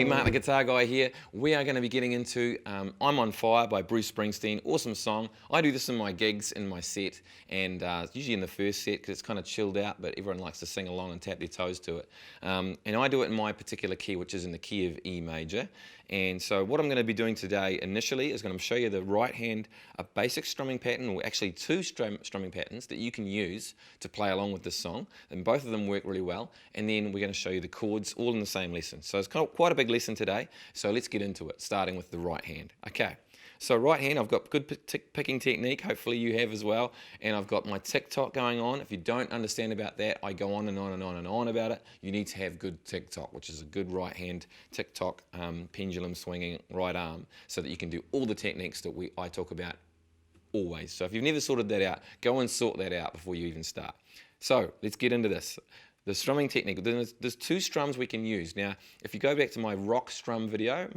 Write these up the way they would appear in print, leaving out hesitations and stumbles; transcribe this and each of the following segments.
Hey, Mark the Guitar Guy here. We are going to be getting into I'm on Fire by Bruce Springsteen. Awesome song. I do this in my gigs, in my set, and usually in the first set because it's kind of chilled out, but everyone likes to sing along and tap their toes to it. And I do it in my particular key, which is in the key of E major. And so what I'm going to be doing today initially is going to show you the right hand, a basic strumming pattern, or actually two strumming patterns that you can use to play along with this song. And both of them work really well. And then we're going to show you the chords all in the same lesson. So it's quite a big lesson today. So let's get into it, starting with the right hand. Okay. So right hand, I've got good picking technique, hopefully you have as well, and I've got my tick-tock going on. If you don't understand about that, I go on and on and on and on about it. You need to have good tick-tock, which is a good right hand tick-tock, pendulum swinging right arm, so that you can do all the techniques that I talk about always. So if you've never sorted that out, go and sort that out before you even start. So let's get into this. The strumming technique, there's two strums we can use. Now, if you go back to my rock strum video,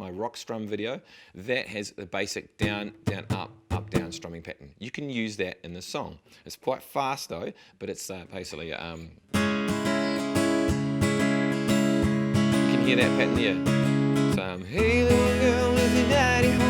that has the basic down, down, up, down strumming pattern. You can use that in the song. It's quite fast though, but it's basically, you can hear that pattern there. So, hey little girl, is your daddy home?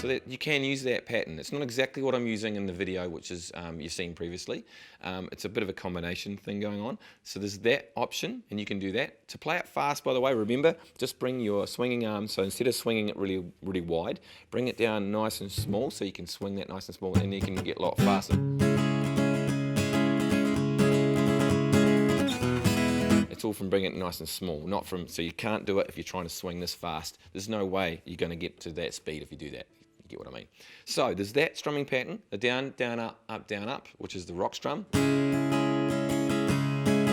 So that you can use that pattern. It's not exactly what I'm using in the video, which is you've seen previously. It's a bit of a combination thing going on. So there's that option, and you can do that. To play it fast, by the way, remember, just bring your swinging arm, so instead of swinging it really, really wide, bring it down nice and small, so you can swing that nice and small, and you can get a lot faster. It's all from bringing it nice and small, not from, so you can't do it if you're trying to swing this fast. There's no way you're going to get to that speed if you do that. You get what I mean? So there's that strumming pattern, the down, down, up, which is the rock strum.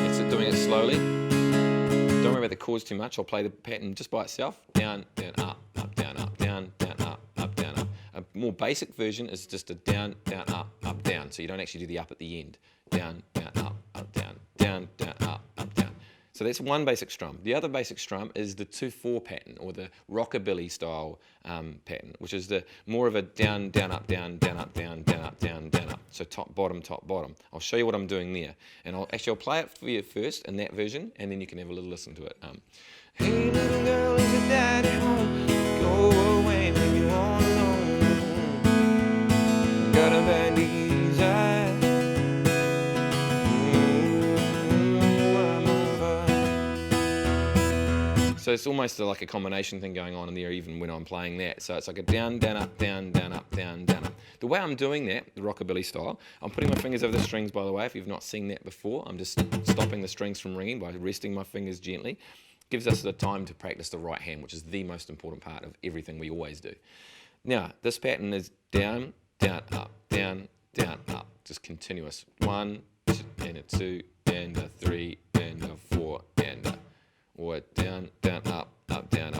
It's doing it slowly. Don't worry about the chords too much. I'll play the pattern just by itself. Down, down, up, down, down, up, down, up. A more basic version is just a down, down, up, down. So you don't actually do the up at the end. Down, down, up, down, down, down, up, down. So that's one basic strum. The other basic strum is the 2/4 pattern, or the rockabilly style pattern, which is the more of a down, down, up, down, down, up, down, down, up, down, down, up. So top, bottom, top, bottom. I'll show you what I'm doing there, and I'll play it for you first in that version, and then you can have a little listen to it. Hey little girl, is your daddy home? Go away, leave you all alone. Got a bad desire. So it's almost like a combination thing going on in there even when I'm playing that. So it's like a down, down, up, down, down, up, down, down, up. The way I'm doing that, the rockabilly style, I'm putting my fingers over the strings, by the way, if you've not seen that before. I'm just stopping the strings from ringing by resting my fingers gently. Gives us the time to practice the right hand, which is the most important part of everything we always do. Now, this pattern is down, down, up, down, down, up. Just continuous. 1, and a 2, and a 3, and a 4, and a... Or down, down, up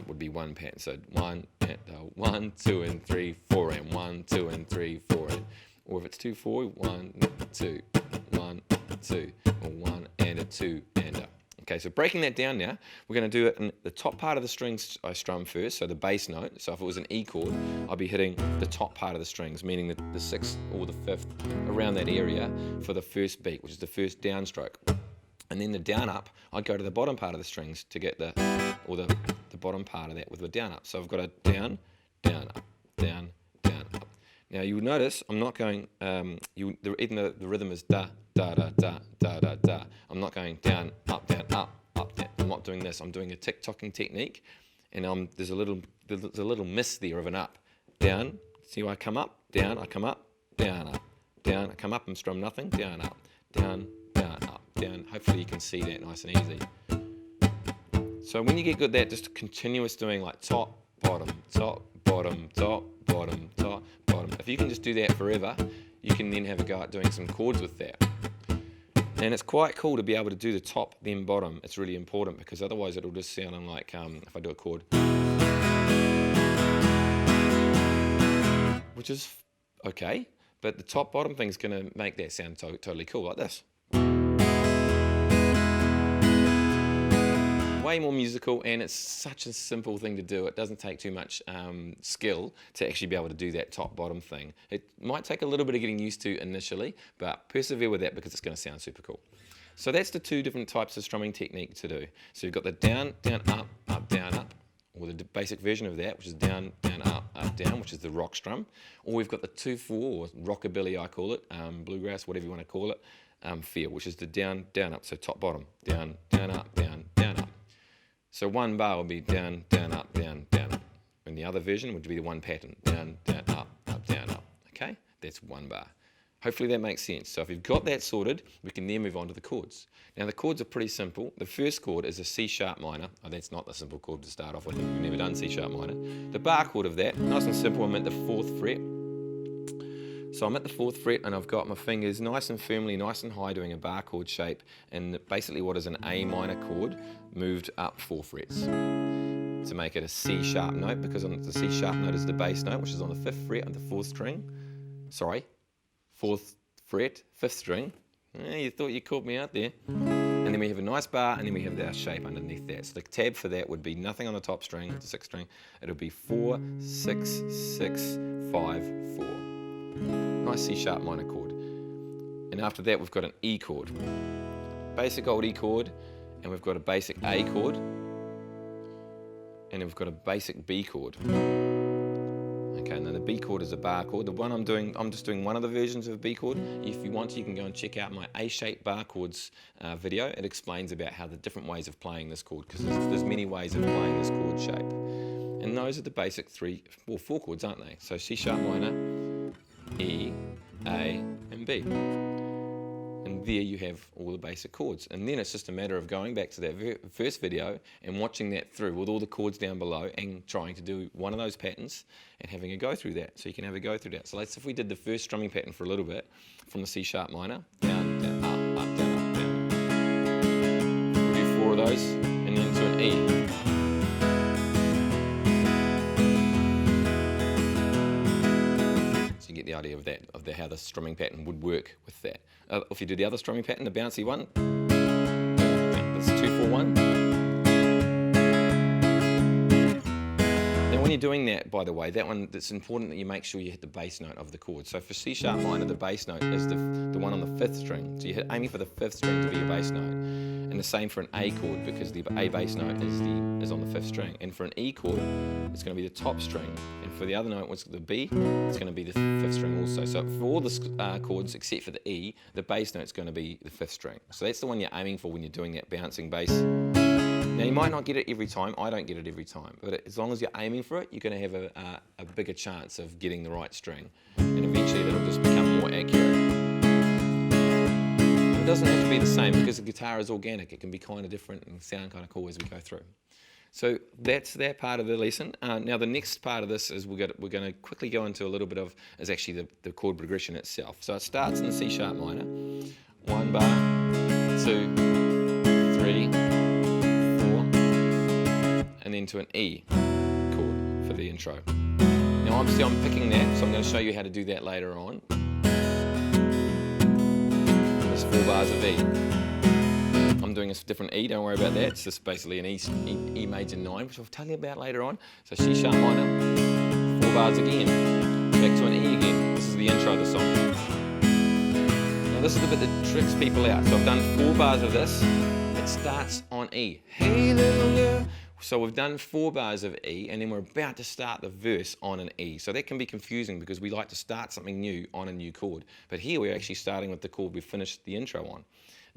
would be one pattern. So 1, and 1, 2, and 3, 4, and 1, 2, and 3, 4, and. Or if it's 2, 4, 1, 2, 1, 2, or 1, and a 2, and a. Okay, so breaking that down now, we're going to do it in the top part of the strings I strum first, so the bass note. So if it was an E chord, I'll be hitting the top part of the strings, meaning the 6th or the 5th, around that area for the first beat, which is the first downstroke. And then the down up, I'd go to the bottom part of the strings to get the bottom part of that with the down up. So I've got a down, down, up, down, down, up. Now you will notice I'm not going, even though the rhythm is da, da, da, da, da, da, da. I'm not going down, up, down, up, down. I'm not doing this. I'm doing a tick-tocking technique, and there's a little miss there of an up, down. See how I come up, down, I come up, down, up, down, I come up and strum nothing, down, up, down, down, up, down. Hopefully you can see that nice and easy. So when you get good at that, just continuous doing like top, bottom, top, bottom, top, bottom, top, bottom. If you can just do that forever, you can then have a go at doing some chords with that. And it's quite cool to be able to do the top, then bottom. It's really important because otherwise it'll just sound like, if I do a chord, which is okay, but the top, bottom thing's going to make that sound totally cool, like this. way more musical, and it's such a simple thing to do. It doesn't take too much skill to actually be able to do that top-bottom thing. It might take a little bit of getting used to initially, but persevere with that because it's going to sound super cool. So that's the two different types of strumming technique to do. So you've got the down, down, up, up, down, up, or the basic version of that, which is down, down, up, up, down, which is the rock strum. Or we've got the 2/4, or rockabilly I call it, bluegrass, whatever you want to call it, feel, which is the down, down, up, so top, bottom, down, down, up, down, down, up. So one bar would be down, down, up, down, down, up. And the other version would be the one pattern, down, down, up, down, up. Okay, that's one bar. Hopefully that makes sense. So if you've got that sorted, we can then move on to the chords. Now the chords are pretty simple. The first chord is a C sharp minor. Oh, that's not the simple chord to start off with. We've never done C sharp minor. The bar chord of that, nice and simple, I'm at the 4th fret. So I'm at the 4th fret and I've got my fingers nice and firmly, nice and high, doing a bar chord shape, and basically what is an A minor chord moved up 4 frets to make it a C sharp note, because the C sharp note is the bass note, which is on the 5th fret on the 4th string. Sorry, 4th fret, 5th string. You thought you caught me out there. And then we have a nice bar, and then we have our shape underneath that. So the tab for that would be nothing on the top string, the 6th string. It'll be 4, 6, 6, 5, 4. Nice C sharp minor chord. And after that we've got an E chord. Basic old E chord, and we've got a basic A chord, and then we've got a basic B chord. Okay, now the B chord is a bar chord. The one I'm just doing one of the versions of a B chord. If you want to, you can go and check out my A-shaped bar chords video. It explains about how the different ways of playing this chord, because there's many ways of playing this chord shape. And those are the basic 4 chords, aren't they? So C sharp minor, E, A, and B. And there you have all the basic chords. And then it's just a matter of going back to that first video and watching that through with all the chords down below and trying to do one of those patterns and having a go through that. So you can have a go through that. So let's, if we did the first strumming pattern for a little bit, from the C sharp minor, down, down, up, down, up, down. We'll do 4 of those and then to an E. Get the idea of that, how the strumming pattern would work with that. If you do the other strumming pattern, the bouncy one, that's 2-4-1. Now when you're doing that, by the way, that one, it's important that you make sure you hit the bass note of the chord. So for C sharp minor, the bass note is the one on the 5th string. So you're aiming for the 5th string to be your bass note. And the same for an A chord, because the A bass note is on the 5th string. And for an E chord, it's going to be the top string. And for the other note, what's the B, it's going to be the 5th string also. So for all the chords except for the E, the bass note is going to be the 5th string. So that's the one you're aiming for when you're doing that bouncing bass. Now you might not get it every time. I don't get it every time. But as long as you're aiming for it, you're going to have a bigger chance of getting the right string. And eventually that'll just become more accurate. It doesn't have to be the same, because the guitar is organic. It can be kind of different and sound kind of cool as we go through. So that's that part of the lesson. Now the next part of this is we're going to quickly go into a little bit of, is actually the chord progression itself. So it starts in the C sharp minor, 1 bar, 2, 3, 4, and then to an E chord for the intro. Now obviously I'm picking that, so I'm going to show you how to do that later on. There's 4 bars of E. I'm doing a different E, don't worry about that. It's just basically an E major 9, which I'll tell you about later on. So C sharp minor, 4 bars again, back to an E again. This is the intro of the song. Now this is the bit that tricks people out. So I've done 4 bars of this. It starts on E. Hey little girl. So we've done 4 bars of E, and then we're about to start the verse on an E. So that can be confusing, because we like to start something new on a new chord. But here we're actually starting with the chord we finished the intro on.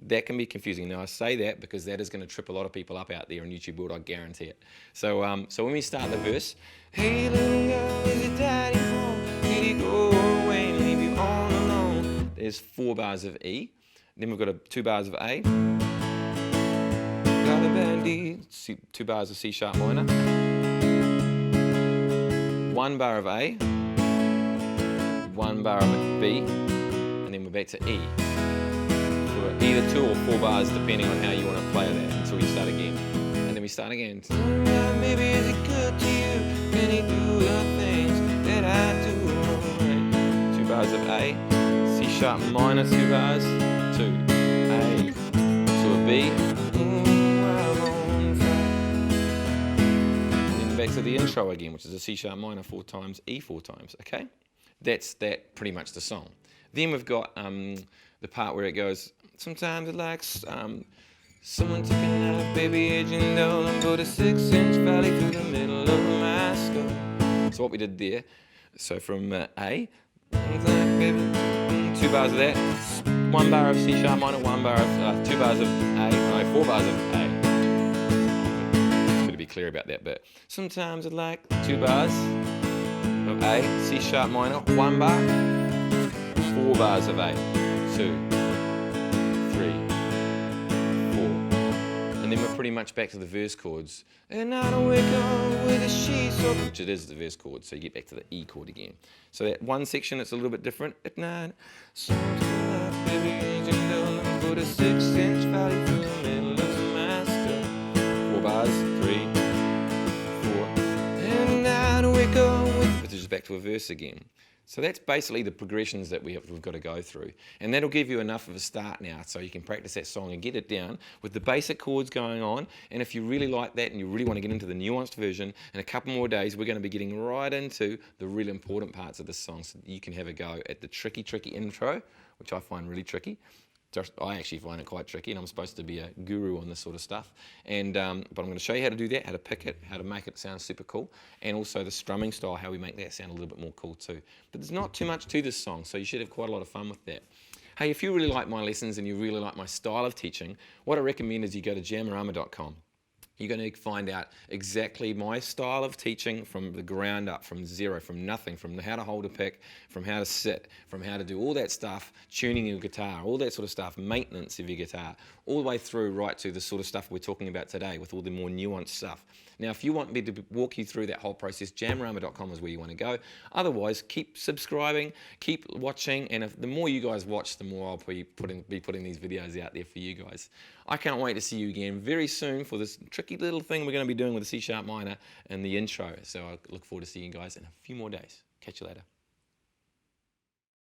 That can be confusing. Now I say that because that is going to trip a lot of people up out there on YouTube world, I guarantee it. So when we start the verse, hey little girl, is your daddy home? Did he go away and leave you all alone? There's 4 bars of E. Then we've got 2 bars of A. Got a bad D. 2 bars of C sharp minor. 1 bar of A. 1 bar of B. And then we're back to E. Either 2 or 4 bars, depending on how you want to play that, until we start again. And then we start again. Maybe is it good to you? Can he do the things that I do? 2 bars of A, C sharp minor, 2 bars, 2, A, to a B. I'm on fire. intro again, which is a C sharp minor 4 times, E 4 times, okay? That's pretty much the song. Then we've got the part where it goes, sometimes it likes someone took a knife, baby, aging doll, and put a 6-inch valley through the middle of my skull. So what we did there, so from A, 2 bars of that, 1 bar of C sharp minor, 1 bar of 2 bars of A, no, 4 bars of A. Better be clear about that bit. Sometimes I'd like 2 bars of A, C sharp minor, 1 bar, 4 bars of A, 2, 3, 4. And then we're pretty much back to the verse chords. And I don't wake up with a she, so, which it is the verse chord, so you get back to the E chord again. So that one section, it's a little bit different. At night, baby, put a 6-inch valley through the middle of my skull. 4 bars, 3, 4. And I don't wake up with, which is back to a verse again. So that's basically the progressions that we've got to go through. And that'll give you enough of a start now so you can practice that song and get it down with the basic chords going on. And if you really like that and you really want to get into the nuanced version, in a couple more days we're going to be getting right into the really important parts of the song so that you can have a go at the tricky intro, which I find really tricky. I actually find it quite tricky, and I'm supposed to be a guru on this sort of stuff. And but I'm going to show you how to do that, how to pick it, how to make it sound super cool, and also the strumming style, how we make that sound a little bit more cool too. But there's not too much to this song, so you should have quite a lot of fun with that. Hey, if you really like my lessons and you really like my style of teaching, what I recommend is you go to jamorama.com. You're going to find out exactly my style of teaching from the ground up, from zero, from nothing, from how to hold a pick, from how to sit, from how to do all that stuff, tuning your guitar, all that sort of stuff, maintenance of your guitar, all the way through right to the sort of stuff we're talking about today with all the more nuanced stuff. Now, if you want me to walk you through that whole process, jamorama.com is where you want to go. Otherwise, keep subscribing, keep watching, and the more you guys watch, the more I'll be putting these videos out there for you guys. I can't wait to see you again very soon for this tricky little thing we're going to be doing with the C sharp minor and the intro. So I look forward to seeing you guys in a few more days. Catch you later.